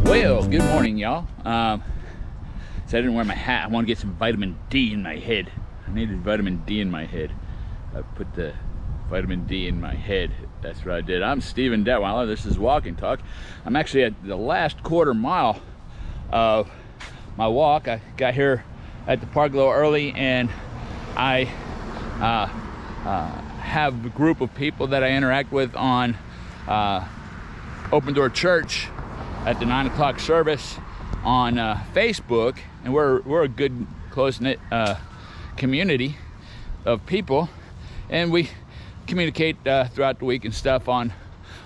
Well, good morning, y'all. So I didn't wear my hat. I want to get some vitamin D in my head. I needed vitamin D in my head. I put the vitamin D in my head. That's what I did. I'm Steven Detweiler. This is Walk and Talk. I'm actually at the last quarter mile of my walk. I got here at the park a little early, and I have a group of people that I interact with on Open Door Church at the 9 o'clock service on Facebook, and we're a good close-knit community of people, and we communicate throughout the week and stuff on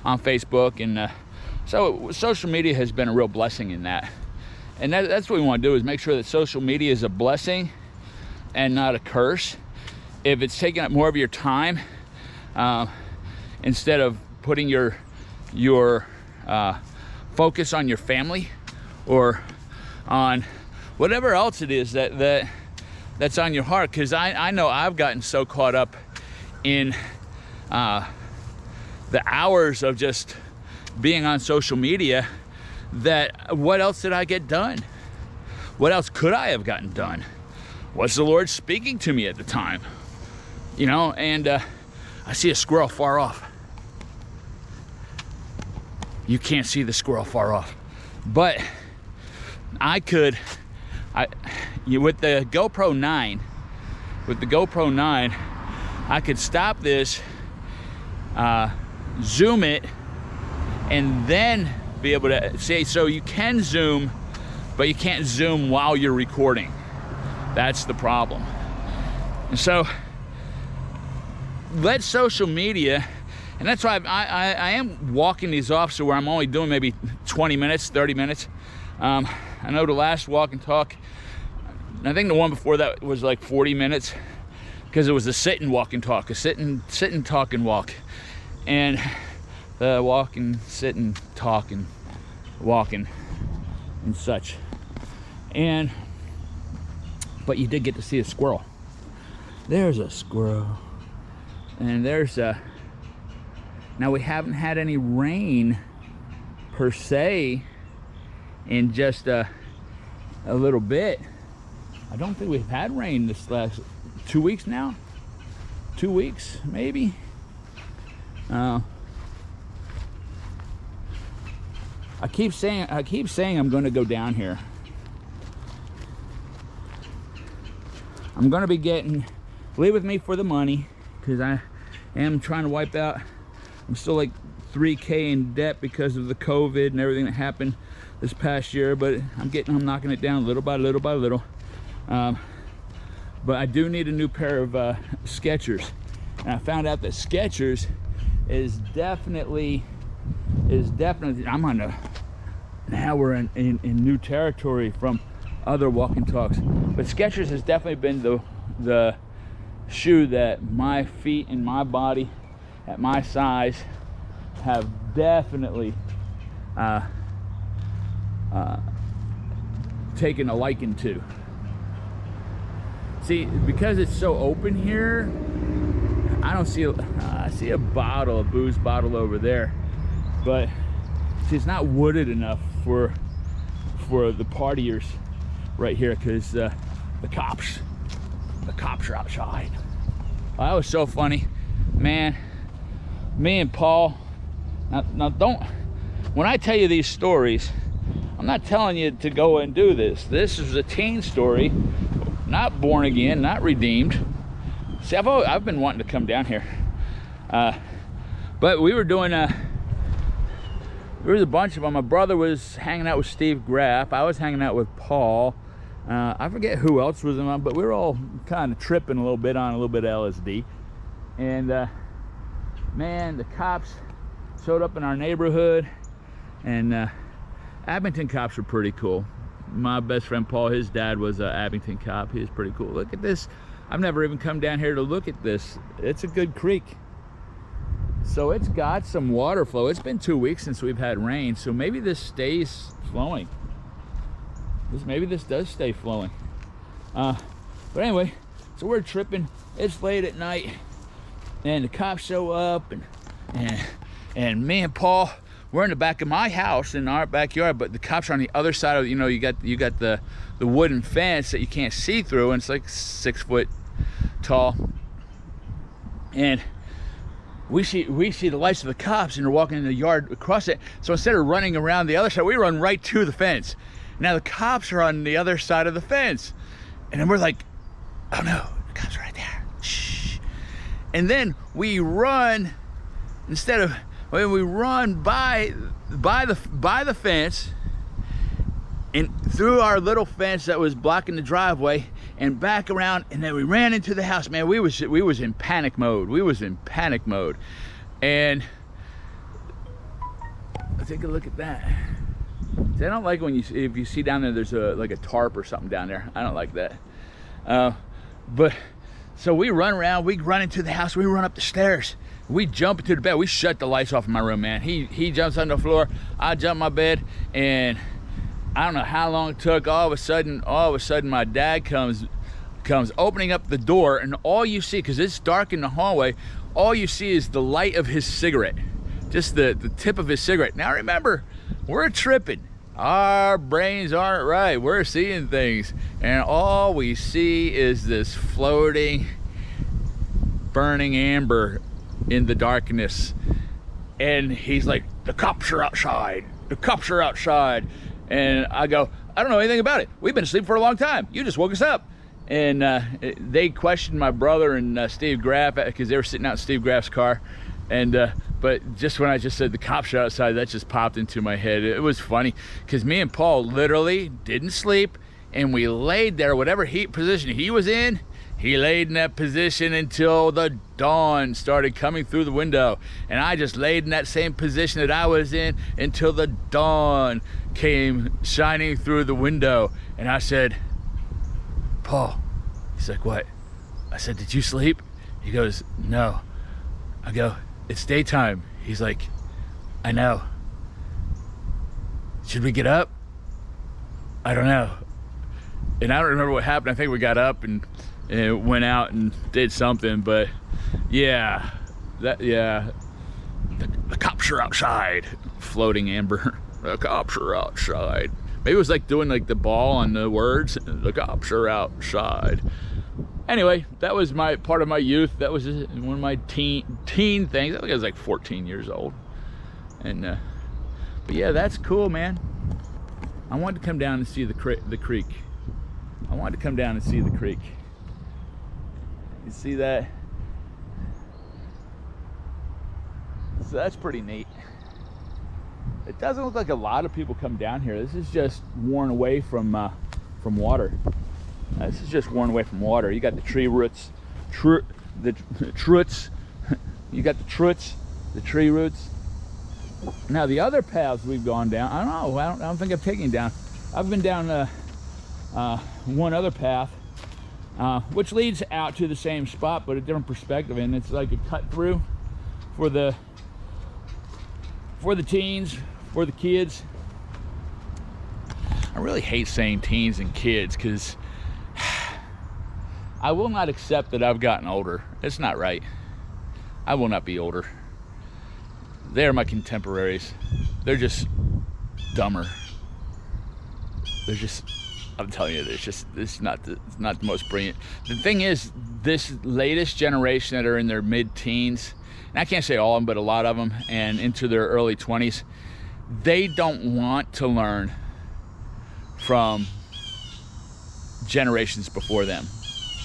Facebook, and so social media has been a real blessing in that, and that's what we want to do, is make sure that social media is a blessing and not a curse. If it's taking up more of your time, instead of putting your focus on your family or on whatever else it is that's on your heart, because I know I've gotten so caught up in the hours of just being on social media that what else did I get done? What else could I have gotten done? Was the Lord speaking to me at the time? You know, and I see a squirrel far off. You can't see the squirrel far off, but I could, with the GoPro 9, I could stop this, zoom it, and then be able to say, so you can zoom, but you can't zoom while you're recording. That's the problem. And so let social media, and that's why I am walking these off, so where I'm only doing maybe 20 minutes, 30 minutes. I know the last Walk and Talk, I think the one before that was like 40 minutes, because it was a sit and walk and talk, a sit and talk and walk. And the walk and sit and talk and walking and such. But you did get to see a squirrel. There's a squirrel. And there's a, now we haven't had any rain per se in just a little bit. I don't think we've had rain this last 2 weeks now. 2 weeks, maybe. I keep saying I'm going to go down here. I'm going to be getting, leave with me for the money, because I am trying to wipe out. I'm still like $3K in debt because of the COVID and everything that happened this past year, but I'm knocking it down little by little by little. But I do need a new pair of Skechers, and I found out that Skechers is definitely I'm on a, now we're in new territory from other Walk and Talks, but Skechers has definitely been the shoe that my feet and my body at my size have definitely taken a liking to. See, because it's so open here, I don't see I see a booze bottle over there, but see, it's not wooded enough for the partiers right here, because the cops are outside. That was so funny, man. Me and Paul, now don't, when I tell you these stories, I'm not telling you to go and do this. This is a teen story, not born again, not redeemed. See, I've been wanting to come down here, but we were doing there was a bunch of them. My brother was hanging out with Steve Graff. I was hanging out with Paul. I forget who else was in on, but we were all kind of tripping a little bit on a little bit of LSD. And man, the cops showed up in our neighborhood, and Abington cops were pretty cool. My best friend Paul, his dad was an Abington cop. He was pretty cool. Look at this. I've never even come down here to look at this. It's a good creek. So it's got some water flow. It's been 2 weeks since we've had rain, so maybe this stays flowing. maybe this does stay flowing. But anyway, so we're tripping. It's late at night, and the cops show up, and me and Paul, we're in the back of my house in our backyard, but the cops are on the other side of, you know, you got the wooden fence that you can't see through, and it's like 6 foot tall. And we see the lights of the cops, and they're walking in the yard across it. So instead of running around the other side, we run right to the fence. Now the cops are on the other side of the fence, and then we're like, oh no, the cops are right there. Shh. And then we run we run by the fence and through our little fence that was blocking the driveway and back around, and then we ran into the house. Man, we was in panic mode. And take a look at that. See, I don't like if you see down there, there's like a tarp or something down there. I don't like that. But so we run around, we run into the house, we run up the stairs, we jump into the bed, we shut the lights off in my room, man. He jumps on the floor, I jump my bed, and I don't know how long it took. All of a sudden my dad comes opening up the door, and all you see, because it's dark in the hallway, all you see is the light of his cigarette, just the tip of his cigarette. Now remember, we're tripping. Our brains aren't right. We're seeing things, and all we see is this floating, burning amber in the darkness. And he's like, the cops are outside. The cops are outside. And I go, I don't know anything about it. We've been asleep for a long time. You just woke us up. And they questioned my brother and Steve Graff, because they were sitting out in Steve Graff's car. And but just when I just said the cops are outside, that just popped into my head. It was funny because me and Paul literally didn't sleep, and we laid there, whatever position he was in, he laid in that position until the dawn started coming through the window. And I just laid in that same position that I was in until the dawn came shining through the window. And I said, Paul, he's like, what? I said, did you sleep? He goes, no. I go, it's daytime. He's like, I know. Should we get up? I don't know. And I don't remember what happened. I think we got up and went out and did something, but yeah, the cops are outside. Floating amber. The cops are outside. Maybe it was like doing like the ball on the words. The cops are outside. Anyway, that was my part of my youth. That was one of my teen things. I think I was like 14 years old. And but yeah, that's cool, man. I wanted to come down and see the creek. I wanted to come down and see the creek. You see that? So that's pretty neat. It doesn't look like a lot of people come down here. This is just worn away from water. This is just worn away from water. You got the tree roots, the truts. You got the truts, the tree roots. Now the other paths we've gone down, I don't know. I don't think I've taken you down. I've been down one other path, which leads out to the same spot, but a different perspective, and it's like a cut through for the teens, for the kids. I really hate saying teens and kids because I will not accept that I've gotten older. It's not right. I will not be older. They're my contemporaries. They're just dumber. They're just, I'm telling you, it's not the most brilliant. The thing is, this latest generation that are in their mid-teens, and I can't say all of them, but a lot of them, and into their early 20s, they don't want to learn from generations before them.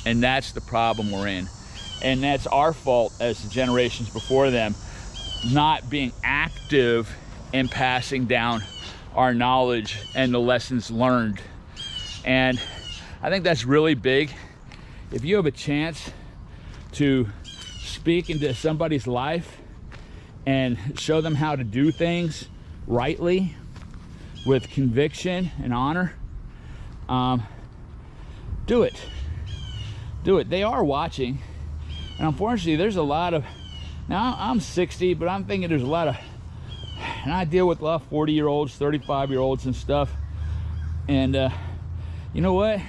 And that's the problem we're in. And that's our fault as the generations before them, not being active in passing down our knowledge and the lessons learned. And I think that's really big. If you have a chance to speak into somebody's life and show them how to do things rightly with conviction and honor, do it. Do it. They are watching, and unfortunately there's a lot of, now I'm 60, but I'm thinking there's a lot of, and I deal with a lot of 40-year-olds, 35-year-olds and stuff, and You know what?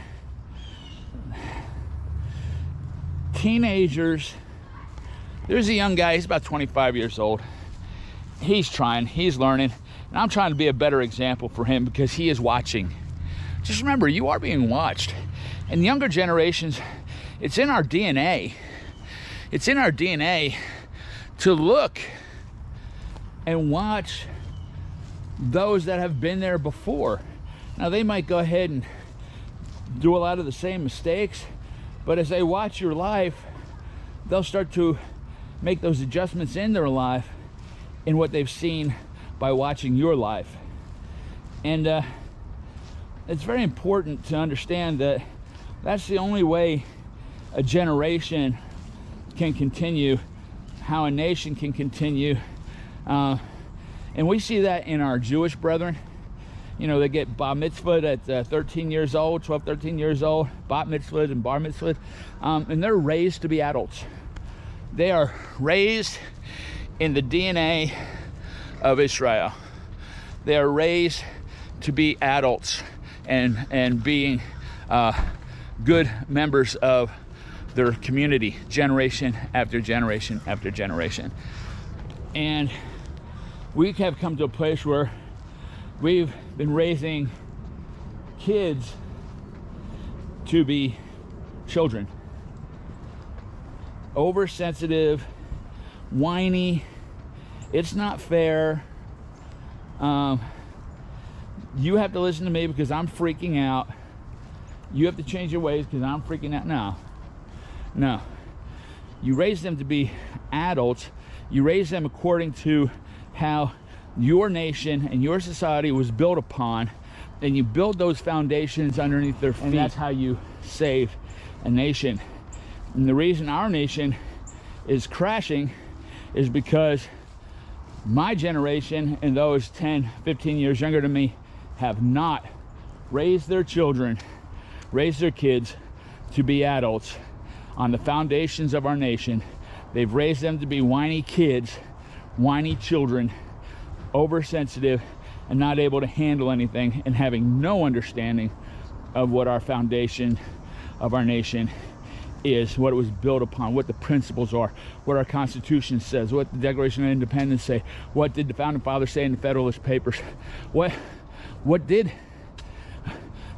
Teenagers, there's a young guy, he's about 25 years old. He's trying, he's learning, and I'm trying to be a better example for him because he is watching. Just remember, you are being watched. And younger generations, it's in our DNA. It's in our DNA to look and watch those that have been there before. Now, they might go ahead and do a lot of the same mistakes, but as they watch your life, they'll start to make those adjustments in their life in what they've seen by watching your life. And it's very important to understand that that's the only way a generation can continue, how a nation can continue. And we see that in our Jewish brethren. You know, they get bar mitzvahed at 13 years old, 12, 13 years old, bat mitzvahed and bar mitzvahed, and they're raised to be adults. They are raised in the DNA of Israel. They are raised to be adults and being good members of their community, generation after generation after generation. And we have come to a place where we've been raising kids to be children. Oversensitive, whiny, it's not fair. You have to listen to me because I'm freaking out. You have to change your ways because I'm freaking out. No. You raise them to be adults. You raise them according to how your nation and your society was built upon, and you build those foundations underneath their feet. And that's how you save a nation. And the reason our nation is crashing is because my generation and those 10, 15 years younger than me have not raised their children, raised their kids to be adults on the foundations of our nation. They've raised them to be whiny kids, whiny children, oversensitive, and not able to handle anything, and having no understanding of what our foundation of our nation is, what it was built upon, what the principles are, what our Constitution says, what the Declaration of Independence say, what did the Founding Fathers say in the Federalist Papers,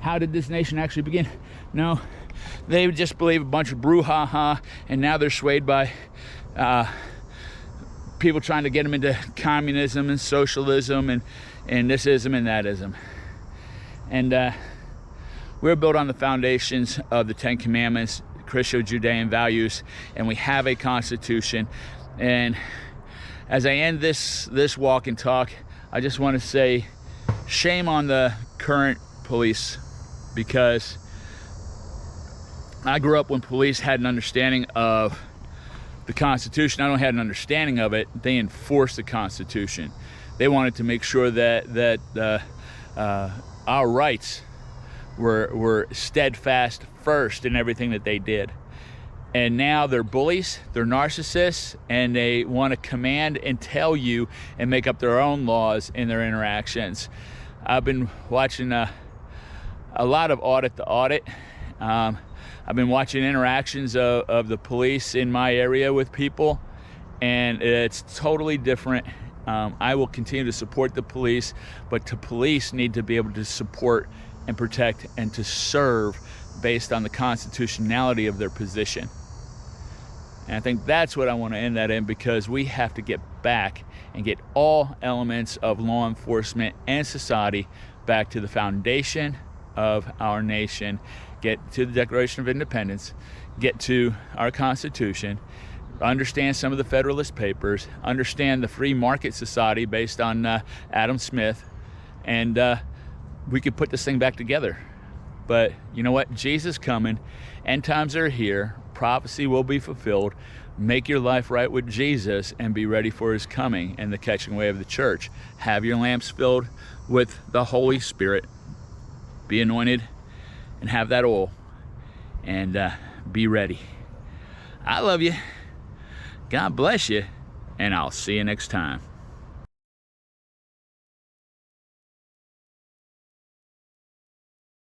how did this nation actually begin? No, they would just believe a bunch of brouhaha, and now they're swayed by people trying to get them into communism and socialism and thisism and thatism. And we're built on the foundations of the Ten Commandments, Christo-Judean values, and we have a constitution. And as I end this walk and talk, I just want to say shame on the current police, because I grew up when police had an understanding of the Constitution. I don't have an understanding of it. They enforced the Constitution. They wanted to make sure that our rights were steadfast first in everything that they did. And now they're bullies, they're narcissists, and they want to command and tell you and make up their own laws in their interactions. I've been watching a lot of Audit the Audit. I've been watching interactions of the police in my area with people, and it's totally different. I will continue to support the police, but the police need to be able to support and protect and to serve based on the constitutionality of their position. And I think that's what I want to end that in, because we have to get back and get all elements of law enforcement and society back to the foundation of our nation, get to the Declaration of Independence, get to our Constitution, understand some of the Federalist Papers, understand the free market society based on Adam Smith, and we could put this thing back together. But you know what? Jesus coming, end times are here, prophecy will be fulfilled. Make your life right with Jesus and be ready for his coming and the catching away of the church. Have your lamps filled with the Holy Spirit. Be anointed and have that oil, and be ready. I love you. God bless you, and I'll see you next time.